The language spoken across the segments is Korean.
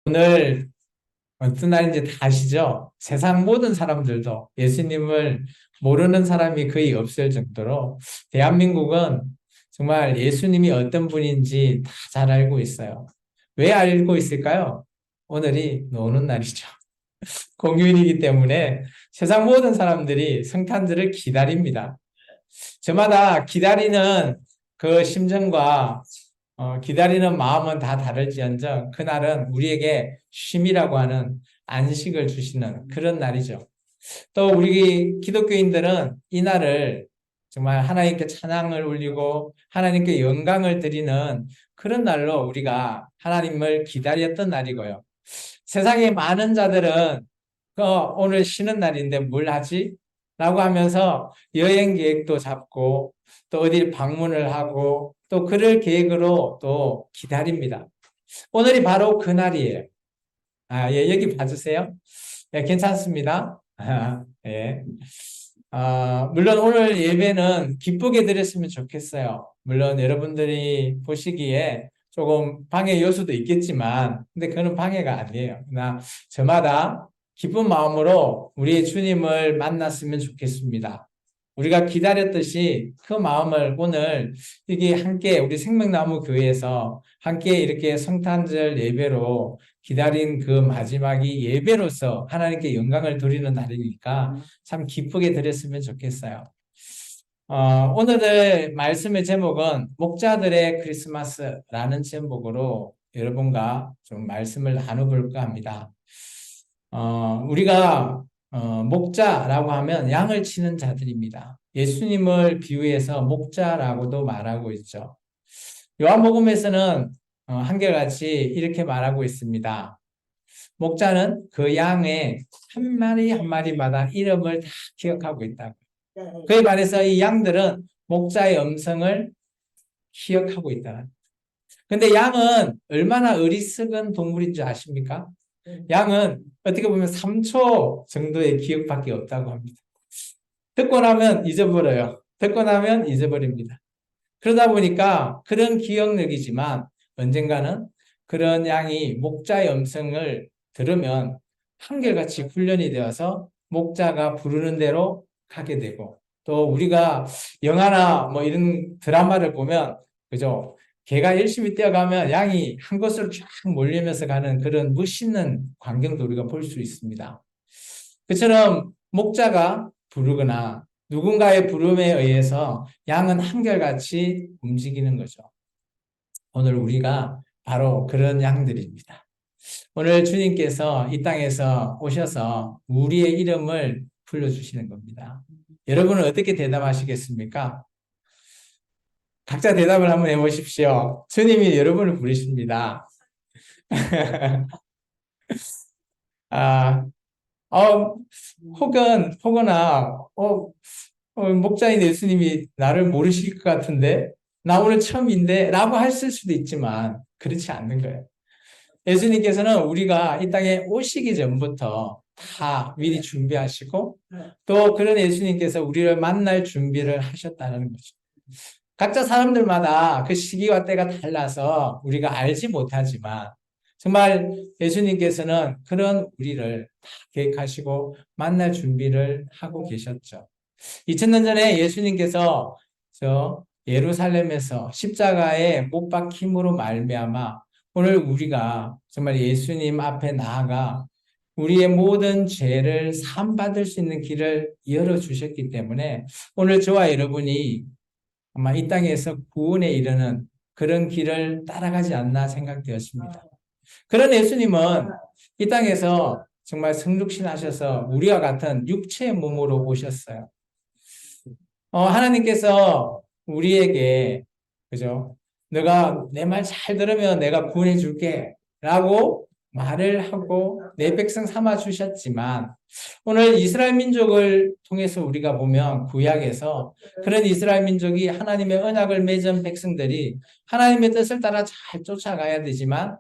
오늘 어떤 날인지 다 아시죠? 세상 모든 사람들도 예수님을 모르는 사람이 거의 없을 정도로 대한민국은 정말 예수님이 어떤 분인지 다 잘 알고 있어요. 왜 알고 있을까요? 오늘이 노는 날이죠. 공휴일이기 때문에 세상 모든 사람들이 성탄절을 기다립니다. 저마다 기다리는 그 심정과 기다리는 마음은 다 다를지언정 그날은 우리에게 쉼이라고 하는 안식을 주시는 그런 날이죠. 또 우리 기독교인들은 이 날을 정말 하나님께 찬양을 올리고 하나님께 영광을 드리는 그런 날로 우리가 하나님을 기다렸던 날이고요. 세상의 많은 자들은 오늘 쉬는 날인데 뭘 하지? 라고 하면서 여행 계획도 잡고 또 어디 방문을 하고 또 그럴 계획으로 또 기다립니다. 오늘이 바로 그 날이에요. 예, 여기 봐주세요. 예, 괜찮습니다. 예. 물론 오늘 예배는 기쁘게 드렸으면 좋겠어요. 물론 여러분들이 보시기에 조금 방해 요소도 있겠지만, 근데 그건 방해가 아니에요. 그러나 저마다 기쁜 마음으로 우리의 주님을 만났으면 좋겠습니다. 우리가 기다렸듯이 그 마음을 오늘 여기 함께 우리 생명나무 교회에서 함께 이렇게 성탄절 예배로 기다린 그 마지막이 예배로서 하나님께 영광을 돌리는 날이니까 참 기쁘게 드렸으면 좋겠어요. 오늘의 말씀의 제목은 목자들의 크리스마스라는 제목으로 여러분과 좀 말씀을 나눠볼까 합니다. 우리가 목자라고 하면 양을 치는 자들입니다. 예수님을 비유해서 목자라고도 말하고 있죠. 요한복음에서는 한결같이 이렇게 말하고 있습니다. 목자는 그 양의 한 마리 한 마리마다 이름을 다 기억하고 있다고. 그에 반해서 이 양들은 목자의 음성을 기억하고 있다. 근데 양은 얼마나 어리석은 동물인 줄 아십니까? 양은 어떻게 보면 3초 정도의 기억밖에 없다고 합니다. 듣고 나면 잊어버려요. 듣고 나면 잊어버립니다. 그러다 보니까 그런 기억력이지만 언젠가는 그런 양이 목자의 음성을 들으면 한결같이 훈련이 되어서 목자가 부르는 대로 가게 되고 또 우리가 영화나 뭐 이런 드라마를 보면 그죠? 개가 열심히 뛰어가면 양이 한 곳으로 쫙 몰리면서 가는 그런 멋있는 광경도 우리가 볼 수 있습니다. 그처럼 목자가 부르거나 누군가의 부름에 의해서 양은 한결같이 움직이는 거죠. 오늘 우리가 바로 그런 양들입니다. 오늘 주님께서 이 땅에서 오셔서 우리의 이름을 불러주시는 겁니다. 여러분은 어떻게 대답하시겠습니까? 각자 대답을 한번 해보십시오. 주님이 여러분을 부르십니다. 아, 어, 혹은 목자인 예수님이 나를 모르실 것 같은데, 나 오늘 처음인데, 라고 하실 수도 있지만, 그렇지 않는 거예요. 예수님께서는 우리가 이 땅에 오시기 전부터 다 미리 준비하시고, 또 그런 예수님께서 우리를 만날 준비를 하셨다는 거죠. 각자 사람들마다 그 시기와 때가 달라서 우리가 알지 못하지만, 정말 예수님께서는 그런 우리를 다 계획하시고 만날 준비를 하고 계셨죠. 2000년 전에 예수님께서 저 예루살렘에서 십자가에 못 박힘으로 말미암아 오늘 우리가 정말 예수님 앞에 나아가 우리의 모든 죄를 사함받을 수 있는 길을 열어주셨기 때문에 오늘 저와 여러분이 아마 이 땅에서 구원에 이르는 그런 길을 따라가지 않나 생각되었습니다. 그런 예수님은 이 땅에서 정말 성육신하셔서 우리와 같은 육체의 몸으로 오셨어요. 하나님께서 우리에게, 그죠? 너가 내 말 잘 들으면 내가 구원해 줄게. 라고 말을 하고 내 백성 삼아 주셨지만, 오늘 이스라엘 민족을 통해서 우리가 보면 구약에서 그런 이스라엘 민족이 하나님의 언약을 맺은 백성들이 하나님의 뜻을 따라 잘 쫓아가야 되지만,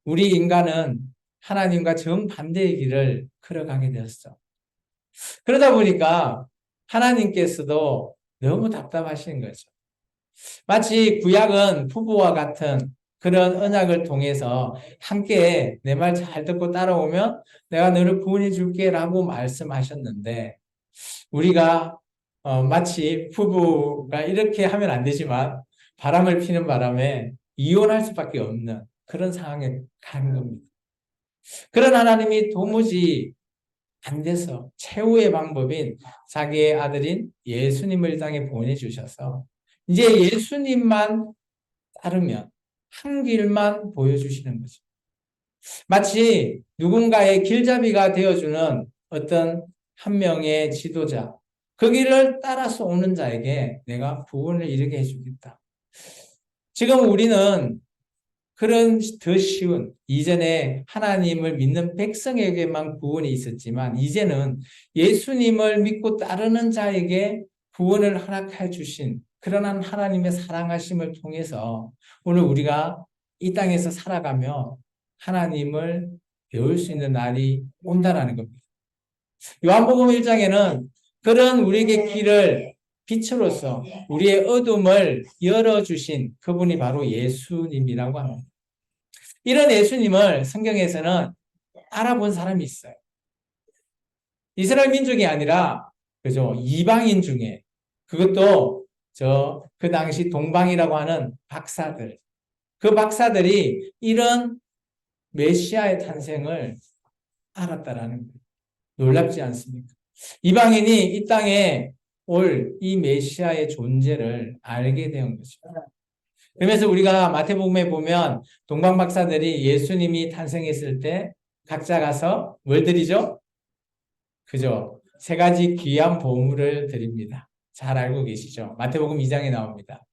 우리 인간은 하나님과 정반대의 길을 걸어가게 되었어. 그러다 보니까 하나님께서도 너무 답답하시는 거죠. 마치 구약은 부부와 같은 그런 언약을 통해서 함께 내 말 잘 듣고 따라오면 내가 너를 구원해 줄게라고 말씀하셨는데 우리가 마치 부부가 이렇게 하면 안 되지만 바람을 피는 바람에 이혼할 수밖에 없는 그런 상황에 가는 겁니다. 그런 하나님이 도무지 안 돼서 최후의 방법인 자기의 아들인 예수님을 이 땅에 보내주셔서 이제 예수님만 따르면 한 길만 보여주시는 거죠. 마치 누군가의 길잡이가 되어주는 어떤 한 명의 지도자, 그 길을 따라서 오는 자에게 내가 구원을 이루게 해주겠다. 지금 우리는 그런 더 쉬운 이전에 하나님을 믿는 백성에게만 구원이 있었지만 이제는 예수님을 믿고 따르는 자에게 구원을 허락해 주신 그런 한 하나님의 사랑하심을 통해서 오늘 우리가 이 땅에서 살아가며 하나님을 배울 수 있는 날이 온다라는 겁니다. 요한복음 1장에는 그런 우리에게 길을 빛으로서 우리의 어둠을 열어주신 그분이 바로 예수님이라고 합니다. 이런 예수님을 성경에서는 알아본 사람이 있어요. 이스라엘 민족이 아니라, 그죠? 이방인 중에, 그것도 그 당시 동방이라고 하는 박사들, 그 박사들이 이런 메시아의 탄생을 알았다라는 거예요. 놀랍지 않습니까? 이방인이 이 땅에 올 이 메시아의 존재를 알게 된 거죠. 그러면서 우리가 마태복음에 보면 동방 박사들이 예수님이 탄생했을 때 각자 가서 뭘 드리죠? 그죠? 세 가지 귀한 보물을 드립니다. 잘 알고 계시죠? 마태복음 2장에 나옵니다.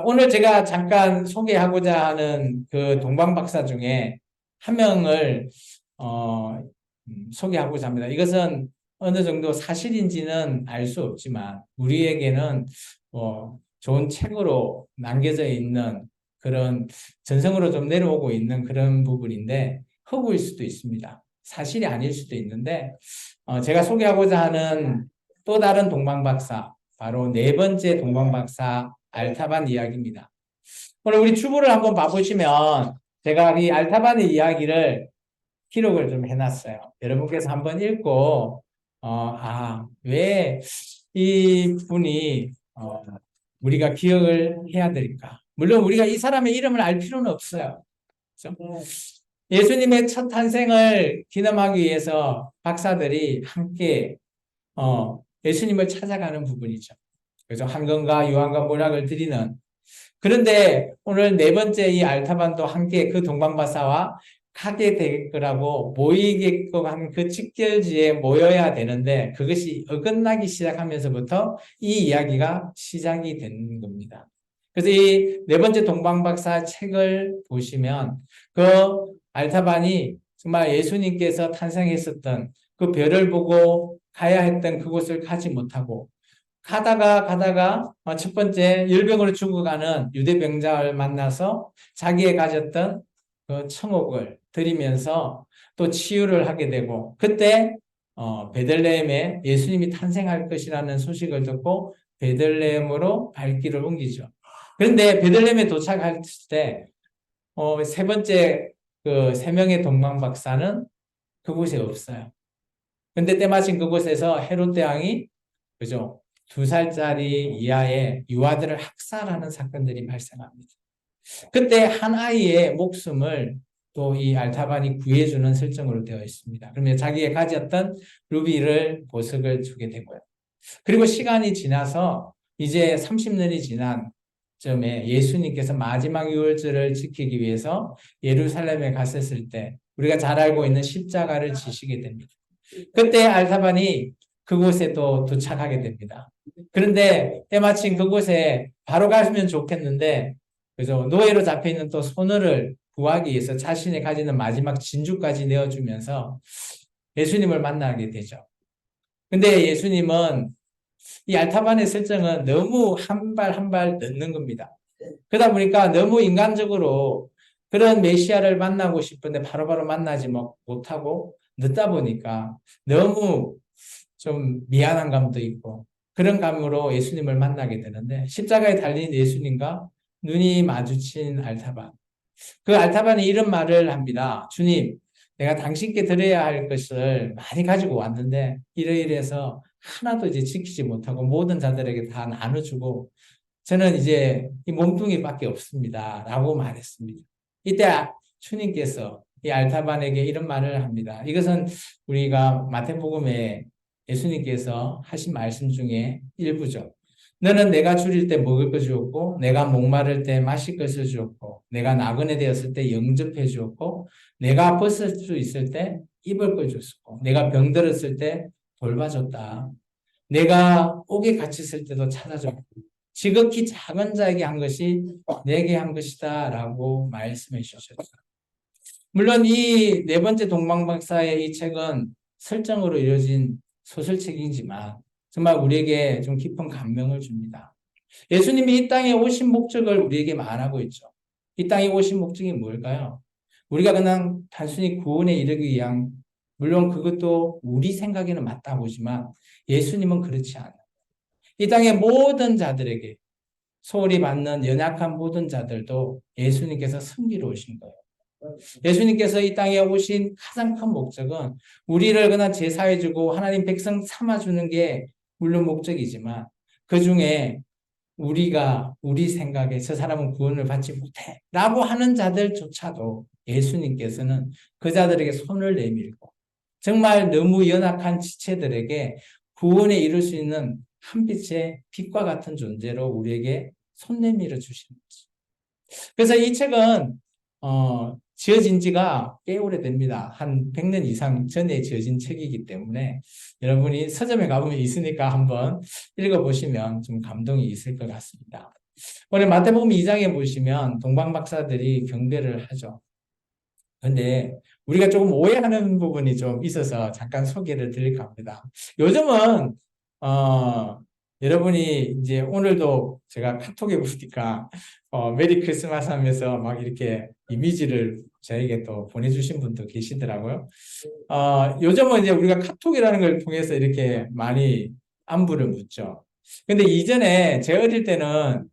오늘 제가 잠깐 소개하고자 하는 그 동방 박사 중에 한 명을 소개하고자 합니다. 이것은 어느 정도 사실인지는 알 수 없지만 우리에게는 좋은 책으로 남겨져 있는 그런 전성으로 좀 내려오고 있는 그런 부분인데 허구일 수도 있습니다. 사실이 아닐 수도 있는데 제가 소개하고자 하는 또 다른 동방 박사, 바로 네 번째 동방 박사 알타반 이야기입니다. 오늘 우리 주보를 한번 봐보시면 제가 이 알타반의 이야기를 기록을 좀 해놨어요. 여러분께서 한번 읽고 왜 이 분이 우리가 기억을 해야 될까? 물론 우리가 이 사람의 이름을 알 필요는 없어요. 그렇죠? 예수님의 첫 탄생을 기념하기 위해서 박사들이 함께 예수님을 찾아가는 부분이죠. 그래서 황금과 유황과 모락을 드리는. 그런데 오늘 네 번째 이 알타반도 함께 그 동방박사와 가게 될 거라고 모이게끔 한 그 직결지에 모여야 되는데 그것이 어긋나기 시작하면서부터 이 이야기가 시작이 된 겁니다. 그래서 이 네 번째 동방박사 책을 보시면 그 알타반이 정말 예수님께서 탄생했었던 그 별을 보고 가야 했던 그곳을 가지 못하고 가다가 첫 번째 열병으로 죽어가는 유대병자를 만나서 자기의 가졌던 그 청옥을 드리면서 또 치유를 하게 되고 그때 베들레헴에 예수님이 탄생할 것이라는 소식을 듣고 베들레헴으로 발길을 옮기죠. 그런데 베들레헴에 도착할 때 세 번째 그 세 명의 동방 박사는 그곳에 없어요. 근데 때마침 그곳에서 헤롯 대왕이 그죠? 2살짜리 이하의 유아들을 학살하는 사건들이 발생합니다. 그때 한 아이의 목숨을 또 이 알타반이 구해주는 설정으로 되어 있습니다. 그러면 자기가 가졌던 루비를 보석을 주게 되고요. 그리고 시간이 지나서 이제 30년이 지난 점에 예수님께서 마지막 유월절을 지키기 위해서 예루살렘에 갔었을 때 우리가 잘 알고 있는 십자가를 지시게 됩니다. 그때 알타반이 그곳에 또 도착하게 됩니다. 그런데 때마침 그곳에 바로 가면 좋겠는데 그래서 노예로 잡혀있는 또 소녀를 구하기 위해서 자신이 가지는 마지막 진주까지 내어주면서 예수님을 만나게 되죠. 근데 예수님은 이 알타반의 설정은 너무 한 발 한 발 늦는 겁니다. 그러다 보니까 너무 인간적으로 그런 메시아를 만나고 싶은데 바로바로 만나지 못하고 늦다 보니까 너무 좀 미안한 감도 있고 그런 감으로 예수님을 만나게 되는데 십자가에 달린 예수님과 눈이 마주친 알타반. 그 알타반이 이런 말을 합니다. 주님, 내가 당신께 드려야 할 것을 많이 가지고 왔는데 이러이러해서 하나도 이제 지키지 못하고 모든 자들에게 다 나눠주고 저는 이제 이 몸뚱이밖에 없습니다. 라고 말했습니다. 이때 주님께서 이 알타반에게 이런 말을 합니다. 이것은 우리가 마태복음에 예수님께서 하신 말씀 중에 일부죠. 너는 내가 줄일 때 먹을 것 주었고 내가 목마를 때 마실 것을 주었고 내가 나그네 되었을 때 영접해 주었고 내가 벗을 수 있을 때 입을 걸 줬고 내가 병들었을 때 돌봐줬다. 내가 옥에 갇혔을 때도 찾아줬고 지극히 작은 자에게 한 것이 내게 한 것이다 라고 말씀해 주셨죠. 물론 이 네 번째 동방박사의 이 책은 설정으로 이루어진 소설책이지만 정말 우리에게 좀 깊은 감명을 줍니다. 예수님이 이 땅에 오신 목적을 우리에게 말하고 있죠. 이 땅에 오신 목적이 뭘까요? 우리가 그냥 단순히 구원에 이르기 위한, 물론 그것도 우리 생각에는 맞다 보지만 예수님은 그렇지 않아요. 이 땅의 모든 자들에게 소홀히 받는 연약한 모든 자들도 예수님께서 섬기러 오신 거예요. 예수님께서 이 땅에 오신 가장 큰 목적은 우리를 그냥 제사해주고 하나님 백성 삼아주는 게 물론 목적이지만 그 중에 우리가 우리 생각에 저 사람은 구원을 받지 못해 라고 하는 자들조차도 예수님께서는 그 자들에게 손을 내밀고 정말 너무 연약한 지체들에게 구원에 이룰 수 있는 한 빛의 빛과 같은 존재로 우리에게 손 내밀어 주시는 거죠. 그래서 이 책은 지어진 지가 꽤 오래됩니다. 한 100년 이상 전에 지어진 책이기 때문에 여러분이 서점에 가보면 있으니까 한번 읽어보시면 좀 감동이 있을 것 같습니다. 오늘 마태복음 2장에 보시면 동방박사들이 경배를 하죠. 그런데 우리가 조금 오해하는 부분이 좀 있어서 잠깐 소개를 드릴까 합니다. 요즘은 여러분이 이제 오늘도 제가 카톡에 보니까 메리 크리스마스 하면서 막 이렇게 이미지를 저에게 또 보내주신 분도 계시더라고요. 요즘은 이제 우리가 카톡이라는 걸 통해서 이렇게 많이 안부를 묻죠. 근데 이전에 제 어릴 때는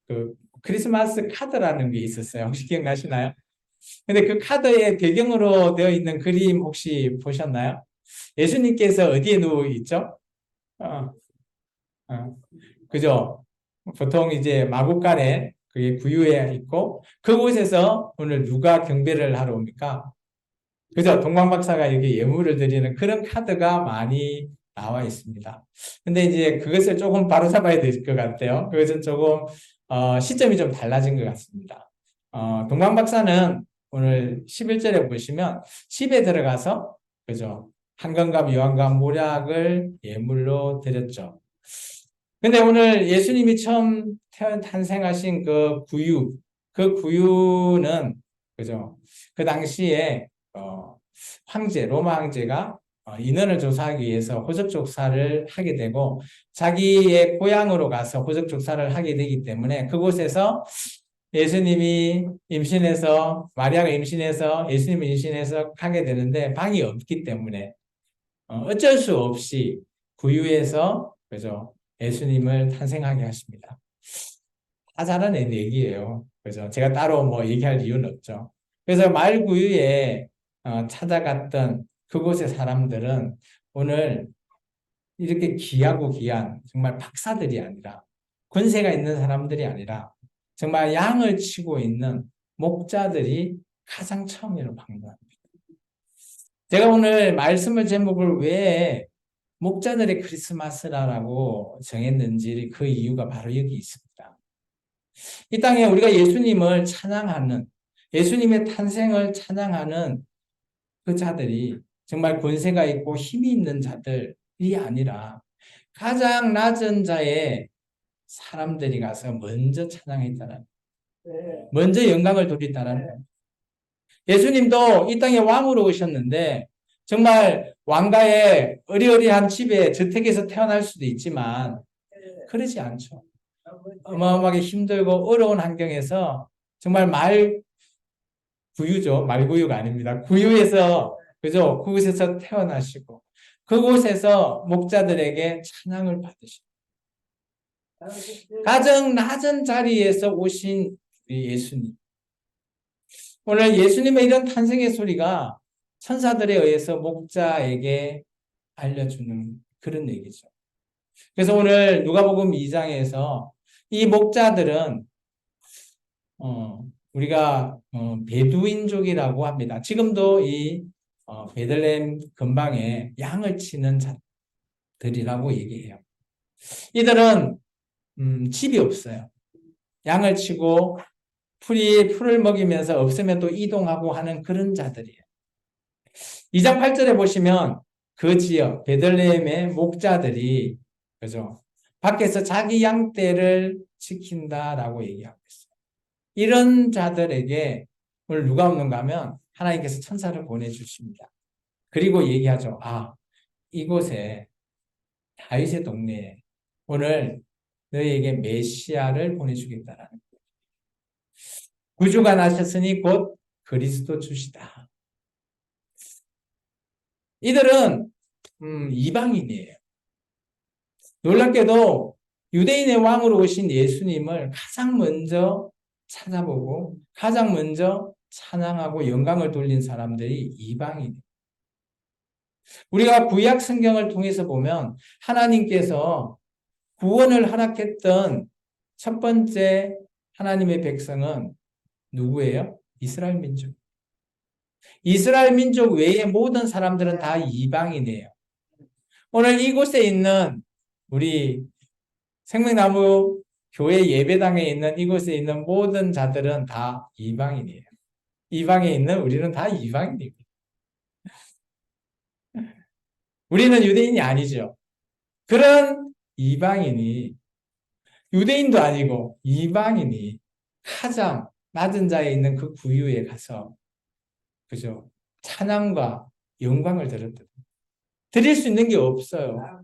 그 크리스마스 카드라는 게 있었어요. 혹시 기억나시나요? 근데 그 카드에 배경으로 되어 있는 그림 혹시 보셨나요? 예수님께서 어디에 누워 있죠? 어, 어, 그죠? 보통 이제 마구간에 그게 구유에 있고 그곳에서 오늘 누가 경배를 하러 옵니까? 그죠? 동방박사가 이렇게 예물을 드리는 그런 카드가 많이 나와 있습니다. 근데 이제 그것을 조금 바로잡아야 될 것 같아요. 그것은 조금 시점이 좀 달라진 것 같습니다. 동방박사는 오늘 11절에 보시면 집에 들어가서 그죠? 한건갑, 유황갑, 모략을 예물로 드렸죠. 근데 오늘 예수님이 처음 탄생하신 그 구유는 그죠? 그 당시에 황제, 로마 황제가 인원을 조사하기 위해서 호적 조사를 하게 되고 자기의 고향으로 가서 호적 조사를 하게 되기 때문에 그곳에서 예수님이 임신해서 마리아가 임신해서 예수님이 임신해서 하게 되는데 방이 없기 때문에 어쩔 수 없이 구유해서 그죠? 예수님을 탄생하게 하십니다. 다 잘하는 얘기예요. 그죠? 제가 따로 뭐 얘기할 이유는 없죠. 그래서 말구유에 찾아갔던 그곳의 사람들은 오늘 이렇게 귀하고 귀한 정말 박사들이 아니라 권세가 있는 사람들이 아니라 정말 양을 치고 있는 목자들이 가장 처음으로 방문합니다. 제가 오늘 말씀을 제목을 왜 목자들의 크리스마스라고 정했는지 그 이유가 바로 여기 있습니다. 이 땅에 우리가 예수님을 찬양하는, 예수님의 탄생을 찬양하는 그 자들이 정말 권세가 있고 힘이 있는 자들이 아니라 가장 낮은 자의 사람들이 가서 먼저 찬양했다는, 먼저 영광을 돌렸다는. 예수님도 이 땅에 왕으로 오셨는데 정말 왕가의 어리어리한 집에 저택에서 태어날 수도 있지만 그러지 않죠. 어마어마하게 힘들고 어려운 환경에서 정말 구유죠. 말구유가 아닙니다. 구유에서 그죠? 그곳에서 태어나시고 그곳에서 목자들에게 찬양을 받으시고 가장 낮은 자리에서 오신 우리 예수님. 오늘 예수님의 이런 탄생의 소리가 천사들에 의해서 목자에게 알려주는 그런 얘기죠. 그래서 오늘 누가복음 2장에서 이 목자들은 우리가 베두인족이라고 합니다. 지금도 이 베들레헴 근방에 양을 치는 자들이라고 얘기해요. 이들은 집이 없어요. 양을 치고 풀을 먹이면서 없으면 또 이동하고 하는 그런 자들이에요. 2장 8절에 보시면 그 지역 베들레헴의 목자들이 그죠? 밖에서 자기 양떼를 지킨다라고 얘기하고 있어요. 이런 자들에게 오늘 누가 없는가 하면 하나님께서 천사를 보내주십니다. 그리고 얘기하죠. 아, 이곳에 다윗의 동네에 오늘 너희에게 메시아를 보내주겠다라는 거예요. 구주가 나셨으니 곧 그리스도 주시다. 이들은 이방인이에요. 놀랍게도 유대인의 왕으로 오신 예수님을 가장 먼저 찾아보고 가장 먼저 찬양하고 영광을 돌린 사람들이 이방인이에요. 우리가 구약 성경을 통해서 보면 하나님께서 구원을 허락했던 첫 번째 하나님의 백성은 누구예요? 이스라엘 민족. 이스라엘 민족 외의 모든 사람들은 다 이방인이에요. 오늘 이곳에 있는 우리 생명나무 교회 예배당에 있는 이곳에 있는 모든 자들은 다 이방인이에요. 이방에 있는 우리는 다 이방인입니다. 우리는 유대인이 아니죠. 그런 이방인이 유대인도 아니고 이방인이 가장 낮은 자에 있는 그 구유에 가서 그죠? 찬양과 영광을 드렸다. 드릴 수 있는 게 없어요.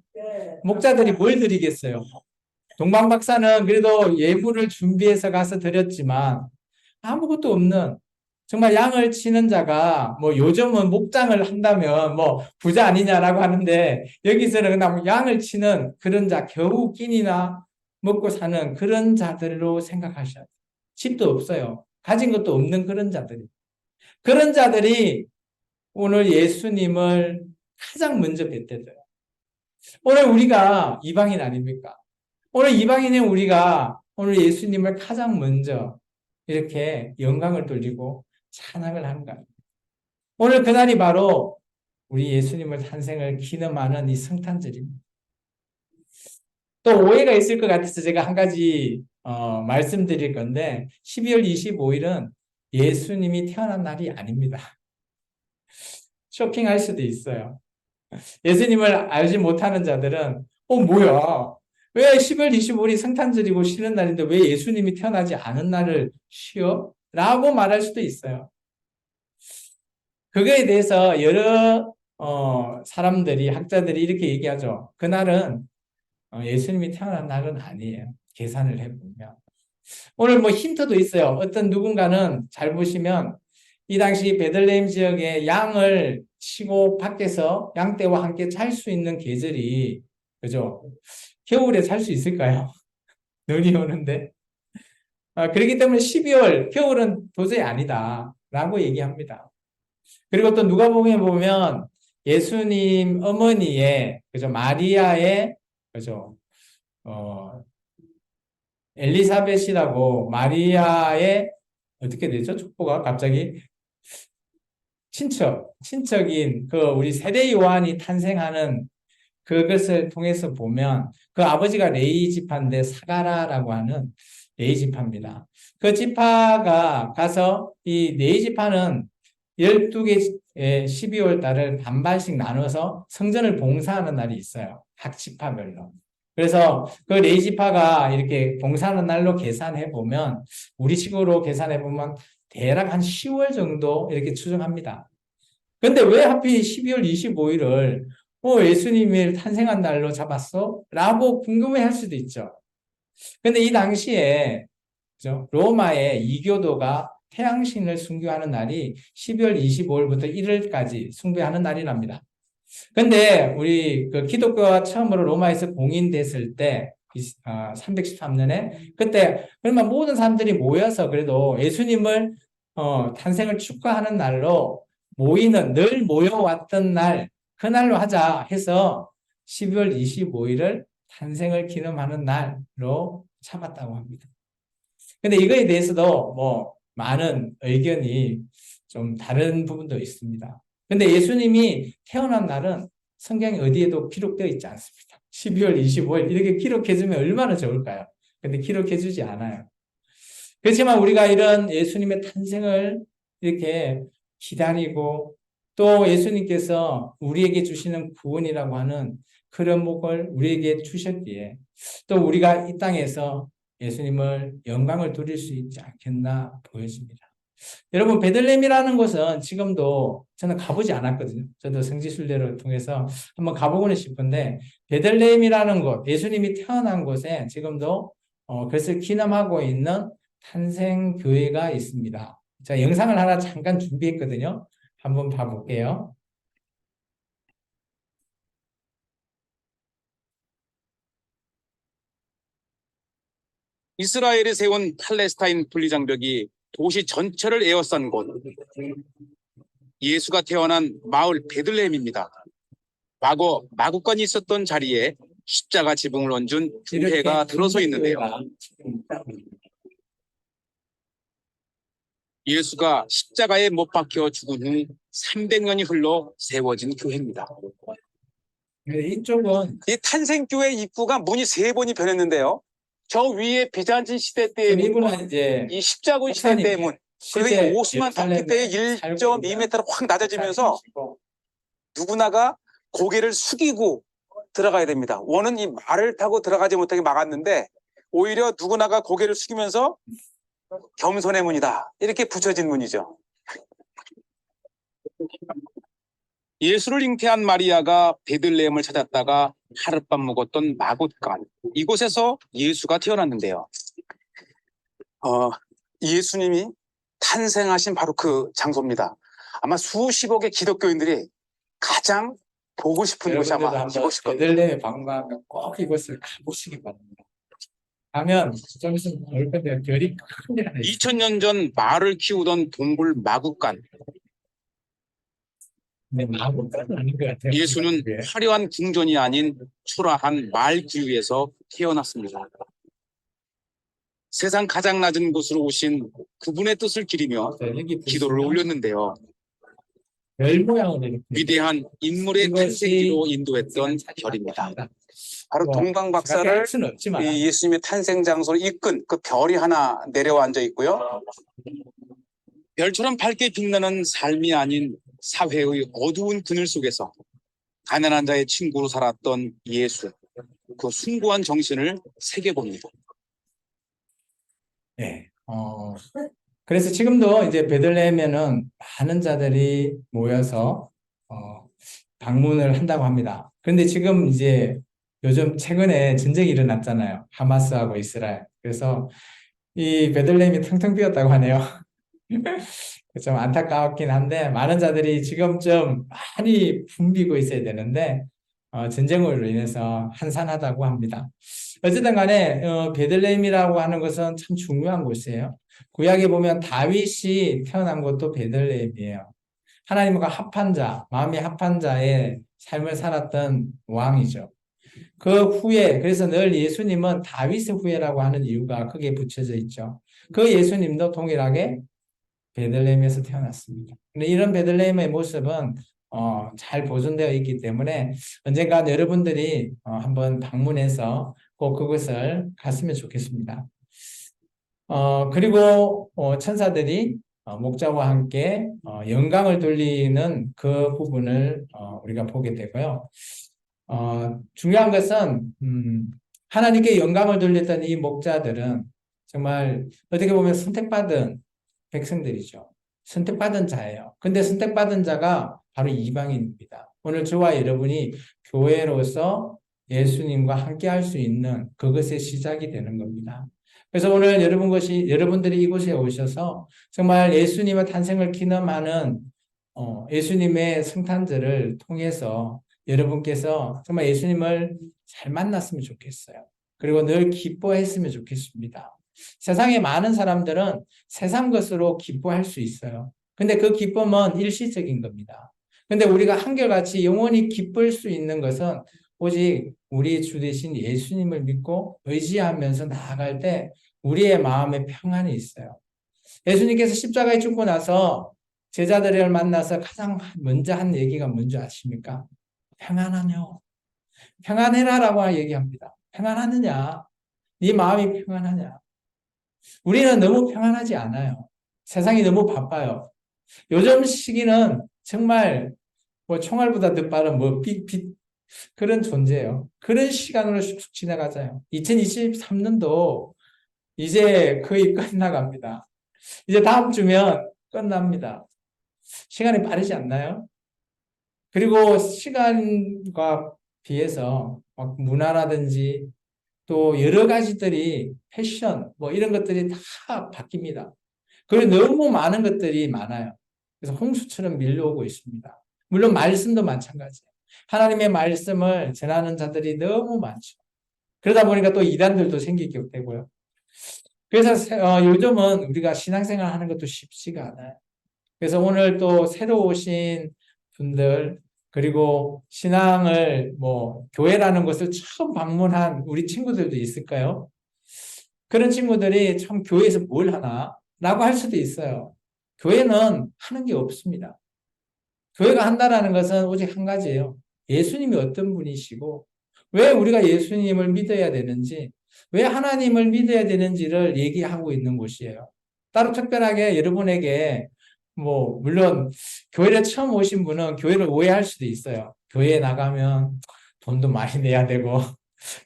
목자들이 뭘 드리겠어요? 동방 박사는 그래도 예물을 준비해서 가서 드렸지만 아무것도 없는 정말 양을 치는 자가 뭐 요즘은 목장을 한다면 뭐 부자 아니냐라고 하는데 여기서는 그냥 양을 치는 그런 자 겨우 끼니나 먹고 사는 그런 자들로 생각하셔야 돼요. 집도 없어요. 가진 것도 없는 그런 자들이. 그런 자들이 오늘 예수님을 가장 먼저 뵀대요. 오늘 우리가 이방인 아닙니까? 오늘 이방인인 우리가 오늘 예수님을 가장 먼저 이렇게 영광을 돌리고 찬양을 하는 거예요. 오늘 그날이 바로 우리 예수님을 탄생을 기념하는 이 성탄절입니다. 또 오해가 있을 것 같아서 제가 한 가지 말씀드릴 건데 12월 25일은 예수님이 태어난 날이 아닙니다. 쇼킹할 수도 있어요. 예수님을 알지 못하는 자들은 뭐야? 왜 10월 25일이 성탄절이고 쉬는 날인데 왜 예수님이 태어나지 않은 날을 쉬어? 라고 말할 수도 있어요. 그거에 대해서 여러 사람들이 학자들이 이렇게 얘기하죠. 그날은 예수님이 태어난 날은 아니에요. 계산을 해보면. 오늘 뭐 힌트도 있어요. 어떤 누군가는 잘 보시면 이 당시 베들레헴 지역에 양을 치고 밖에서 양떼와 함께 잘 수 있는 계절이 그죠? 겨울에 살 수 있을까요? 눈이 오는데. 그렇기 때문에 12월 겨울은 도저히 아니다 라고 얘기합니다. 그리고 또 누가복음에 보면 예수님 어머니의 그죠? 마리아의 그죠? 엘리사벳이라고 마리아의 어떻게 되죠? 족보가 갑자기 친척인 그 우리 세례 요한이 탄생하는 그것을 통해서 보면 그 아버지가 레위 지파인데 사가라라고 하는 레위 지파입니다. 그 지파가 가서 이 레위 지파는 12개 12월 달을 반반씩 나눠서 성전을 봉사하는 날이 있어요. 각 지파별로. 그래서 그 레위 지파가 이렇게 봉사하는 날로 계산해 보면 우리식으로 계산해 보면 대략 한 10월 정도 이렇게 추정합니다. 근데 왜 하필 12월 25일을 예수님이 탄생한 날로 잡았어? 라고 궁금해 할 수도 있죠. 근데 이 당시에 그죠? 로마의 이교도가 태양신을 숭배하는 날이 12월 25일부터 1일까지 숭배하는 날이랍니다. 근데 우리 그 기독교가 처음으로 로마에서 공인됐을 때 313년에 그때 그러면 모든 사람들이 모여서 그래도 예수님을 탄생을 축하하는 날로 모이는 늘 모여왔던 날 그날로 하자 해서 12월 25일을 탄생을 기념하는 날로 잡았다고 합니다. 근데 이거에 대해서도 뭐 많은 의견이 좀 다른 부분도 있습니다. 근데 예수님이 태어난 날은 성경에 어디에도 기록되어 있지 않습니다. 12월 25일 이렇게 기록해주면 얼마나 좋을까요? 근데 기록해주지 않아요. 그렇지만 우리가 이런 예수님의 탄생을 이렇게 기다리고 또 예수님께서 우리에게 주시는 구원이라고 하는 그런 복을 우리에게 주셨기에 또 우리가 이 땅에서 예수님을 영광을 돌릴 수 있지 않겠나 보여집니다. 여러분 베들레헴이라는 곳은 지금도 저는 가보지 않았거든요. 저도 성지순례를 통해서 한번 가보고는 싶은데 베들레헴이라는 곳, 예수님이 태어난 곳에 지금도 그것을 기념하고 있는 탄생교회가 있습니다. 자, 영상을 하나 잠깐 준비했거든요. 한번 봐볼게요. 이스라엘이 세운 팔레스타인 분리장벽이 도시 전체를 에워싼 곳, 예수가 태어난 마을 베들레헴입니다. 과거 마구간이 있었던 자리에 십자가 지붕을 얹은 교회가 들어서 있는데요. 예수가 십자가에 못 박혀 죽은 후 300년이 흘러 세워진 교회입니다. 이쪽은 이 탄생교회 입구가 문이 3번이 변했는데요. 저 위에 비잔틴 시대 때의 문은 이제 이 십자군 시대 때의 문, 그리고 이 오스만 터키 때의 1.2m로 확 낮아지면서 누구나가 고개를 숙이고 들어가야 됩니다. 원은 이 말을 타고 들어가지 못하게 막았는데 오히려 누구나가 고개를 숙이면서 겸손의 문이다 이렇게 붙여진 문이죠. 예수를 잉태한 마리아가 베들레헴을 찾았다가 하룻밤 묵었던 마굿간, 이곳에서 예수가 태어났는데요. 예수님이 탄생하신 바로 그 장소입니다. 아마 수십억의 기독교인들이 가장 보고 싶은 곳이 아마 이곳일 겁니다. 베들레헴에 방문하면 꼭 이곳을 가보시기 바랍니다. 가면 좀 있으면 볼 건데 별이 큰 데가 있어요. 2000년 전 말을 키우던 동굴 마굿간. 예수는 화려한 궁전이 아닌 초라한 말 구유에서 태어났습니다. 세상 가장 낮은 곳으로 오신 그분의 뜻을 기리며 기도를 올렸는데요. 별 모양으로 위대한 인물의 탄생기로 인도했던 별입니다. 바로 동방 박사를 예수님의 탄생 장소로 이끈 그 별이 하나 내려와 앉아 있고요. 별처럼 밝게 빛나는 삶이 아닌 사회의 어두운 그늘 속에서 가난한 자의 친구로 살았던 예수, 그 숭고한 정신을 새겨봅니다. 네. 그래서 지금도 이제 베들레헴에는 많은 자들이 모여서 방문을 한다고 합니다. 그런데 지금 이제 요즘 최근에 전쟁이 일어났잖아요. 하마스하고 이스라엘. 그래서 이 베들레헴이 텅텅 비었다고 하네요. 좀 안타깝긴 한데 많은 자들이 지금쯤 많이 붐비고 있어야 되는데 전쟁으로 인해서 한산하다고 합니다. 어쨌든 간에 베들레헴이라고 하는 것은 참 중요한 곳이에요. 구약에 보면 다윗이 태어난 곳도 베들레헴이에요. 하나님과 합한 자, 마음이 합한 자의 삶을 살았던 왕이죠. 그 후에 그래서 늘 예수님은 다윗의 후예라고 하는 이유가 크게 붙여져 있죠. 그 예수님도 동일하게 베들레헴에서 태어났습니다. 근데 이런 베들레헴의 모습은 잘 보존되어 있기 때문에 언젠가 여러분들이 한번 방문해서 꼭 그것을 갔으면 좋겠습니다. 그리고 천사들이 목자와 함께 영광을 돌리는 그 부분을 우리가 보게 되고요. 중요한 것은 하나님께 영광을 돌렸던 이 목자들은 정말 어떻게 보면 선택받은 백성들이죠. 선택받은 자예요. 근데 선택받은 자가 바로 이방인입니다. 오늘 저와 여러분이 교회로서 예수님과 함께 할 수 있는 그것의 시작이 되는 겁니다. 그래서 오늘 여러분들이 이곳에 오셔서 정말 예수님의 탄생을 기념하는 예수님의 성탄절을 통해서 여러분께서 정말 예수님을 잘 만났으면 좋겠어요. 그리고 늘 기뻐했으면 좋겠습니다. 세상에 많은 사람들은 세상 것으로 기뻐할 수 있어요. 근데 그 기쁨은 일시적인 겁니다. 근데 우리가 한결같이 영원히 기쁠 수 있는 것은 오직 우리 주 되신 예수님을 믿고 의지하면서 나아갈 때 우리의 마음에 평안이 있어요. 예수님께서 십자가에 죽고 나서 제자들을 만나서 가장 먼저 한 얘기가 뭔지 아십니까? 평안하뇨. 평안해라라고 얘기합니다. 평안하느냐? 네 마음이 평안하냐? 우리는 너무 평안하지 않아요. 세상이 너무 바빠요. 요즘 시기는 정말 뭐 총알보다 더 빠른 뭐 빛 그런 존재예요. 그런 시간으로 쑥쑥 지나가잖아요. 2023년도 이제 거의 끝나갑니다. 이제 다음 주면 끝납니다. 시간이 빠르지 않나요? 그리고 시간과 비해서 막 문화라든지 또 여러 가지들이 패션 뭐 이런 것들이 다 바뀝니다. 그리고 너무 많은 것들이 많아요. 그래서 홍수처럼 밀려오고 있습니다. 물론 말씀도 마찬가지예요. 하나님의 말씀을 전하는 자들이 너무 많죠. 그러다 보니까 또 이단들도 생기게 되고요. 그래서 요즘은 우리가 신앙생활 하는 것도 쉽지가 않아요. 그래서 오늘 또 새로 오신 분들 그리고 신앙을 뭐 교회라는 것을 처음 방문한 우리 친구들도 있을까요? 그런 친구들이 참 교회에서 뭘 하나? 라고 할 수도 있어요. 교회는 하는 게 없습니다. 교회가 한다라는 것은 오직 한 가지예요. 예수님이 어떤 분이시고 왜 우리가 예수님을 믿어야 되는지 왜 하나님을 믿어야 되는지를 얘기하고 있는 곳이에요. 따로 특별하게 여러분에게 뭐 물론 교회를 처음 오신 분은 교회를 오해할 수도 있어요. 교회에 나가면 돈도 많이 내야 되고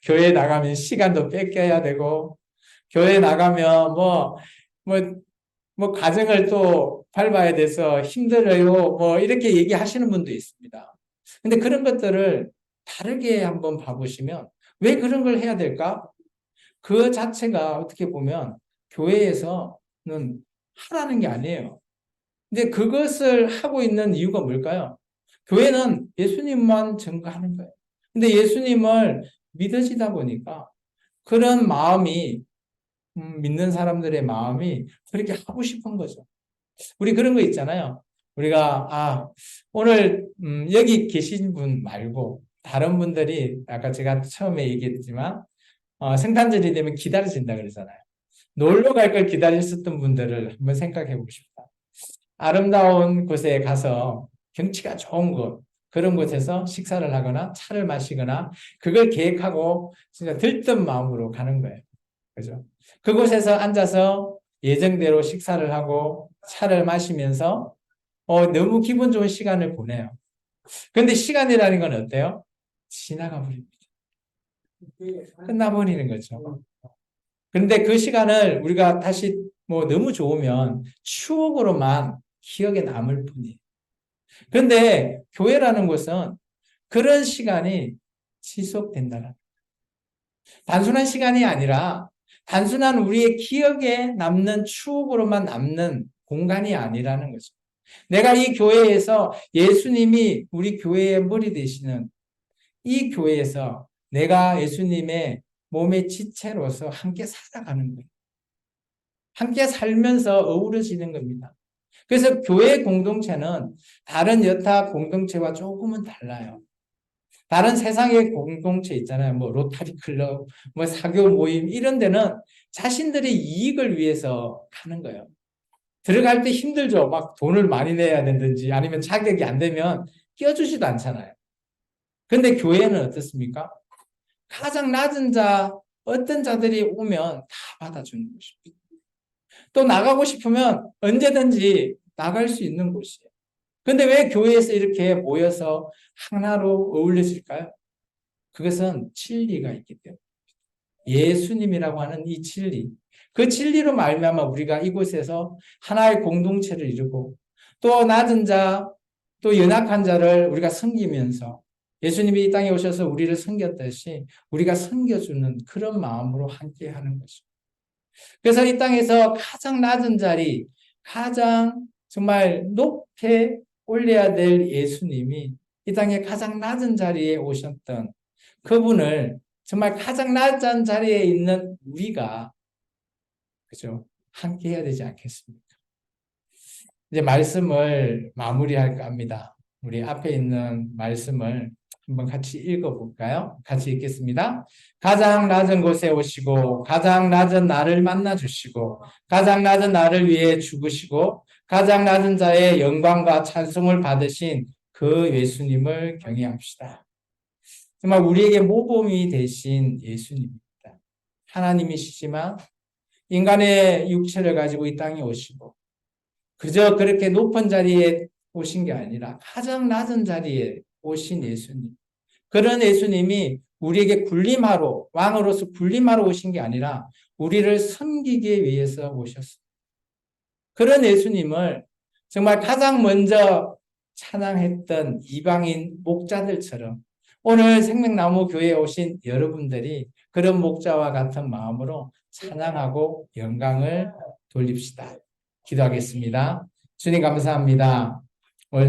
교회에 나가면 시간도 뺏겨야 되고 교회 나가면 뭐, 뭐, 가정을 또 밟아야 돼서 힘들어요. 뭐, 이렇게 얘기하시는 분도 있습니다. 근데 그런 것들을 다르게 한번 봐보시면 왜 그런 걸 해야 될까? 그 자체가 어떻게 보면 교회에서는 하라는 게 아니에요. 근데 그것을 하고 있는 이유가 뭘까요? 교회는 예수님만 증거하는 거예요. 근데 예수님을 믿어지다 보니까 그런 마음이 믿는 사람들의 마음이 그렇게 하고 싶은 거죠. 우리 그런 거 있잖아요. 우리가 오늘 여기 계신 분 말고 다른 분들이 아까 제가 처음에 얘기했지만 성탄절이 되면 기다려진다 그러잖아요. 놀러 갈 걸 기다렸었던 분들을 한번 생각해 보고 싶다. 아름다운 곳에 가서 경치가 좋은 곳 그런 곳에서 식사를 하거나 차를 마시거나 그걸 계획하고 진짜 들뜬 마음으로 가는 거예요. 그죠? 그곳에서 앉아서 예정대로 식사를 하고 차를 마시면서 너무 기분 좋은 시간을 보내요. 그런데 시간이라는 건 어때요? 지나가 버립니다. 끝나버리는 거죠. 그런데 그 시간을 우리가 다시 뭐 너무 좋으면 추억으로만 기억에 남을 뿐이에요. 그런데 교회라는 것은 그런 시간이 지속된다는 단순한 시간이 아니라 단순한 우리의 기억에 남는 추억으로만 남는 공간이 아니라는 거죠. 내가 이 교회에서 예수님이 우리 교회의 머리 되시는 이 교회에서 내가 예수님의 몸의 지체로서 함께 살아가는 거예요. 함께 살면서 어우러지는 겁니다. 그래서 교회 공동체는 다른 여타 공동체와 조금은 달라요. 다른 세상의 공동체 있잖아요. 뭐 로타리 클럽, 뭐 사교 모임 이런 데는 자신들의 이익을 위해서 가는 거예요. 들어갈 때 힘들죠. 막 돈을 많이 내야 되든지 아니면 자격이 안 되면 끼워주지도 않잖아요. 근데 교회는 어떻습니까? 가장 낮은 자, 어떤 자들이 오면 다 받아주는 것입니다. 또 나가고 싶으면 언제든지 나갈 수 있는 곳이에요. 근데 왜 교회에서 이렇게 모여서 하나로 어울려질까요? 그것은 진리가 있기 때문에. 예수님이라고 하는 이 진리. 그 진리로 말미암아 우리가 이곳에서 하나의 공동체를 이루고 또 낮은 자, 또 연약한 자를 우리가 섬기면서 예수님이 이 땅에 오셔서 우리를 섬겼듯이 우리가 섬겨주는 그런 마음으로 함께 하는 것입니다. 그래서 이 땅에서 가장 낮은 자리, 가장 정말 높게 올려야 될 예수님이 이 땅에 가장 낮은 자리에 오셨던 그분을 정말 가장 낮은 자리에 있는 우리가 그죠? 함께 해야 되지 않겠습니까? 이제 말씀을 마무리할까 합니다. 우리 앞에 있는 말씀을 한번 같이 읽어볼까요? 같이 읽겠습니다. 가장 낮은 곳에 오시고 가장 낮은 나를 만나 주시고 가장 낮은 나를 위해 죽으시고 가장 낮은 자의 영광과 찬송을 받으신 그 예수님을 경외합시다. 정말 우리에게 모범이 되신 예수님입니다. 하나님이시지만 인간의 육체를 가지고 이 땅에 오시고 그저 그렇게 높은 자리에 오신 게 아니라 가장 낮은 자리에 오신 예수님. 그런 예수님이 우리에게 군림하러, 왕으로서 군림하러 오신 게 아니라 우리를 섬기기 위해서 오셨습니다. 그런 예수님을 정말 가장 먼저 찬양했던 이방인 목자들처럼 오늘 생명나무 교회에 오신 여러분들이 그런 목자와 같은 마음으로 찬양하고 영광을 돌립시다. 기도하겠습니다. 주님 감사합니다. 오늘도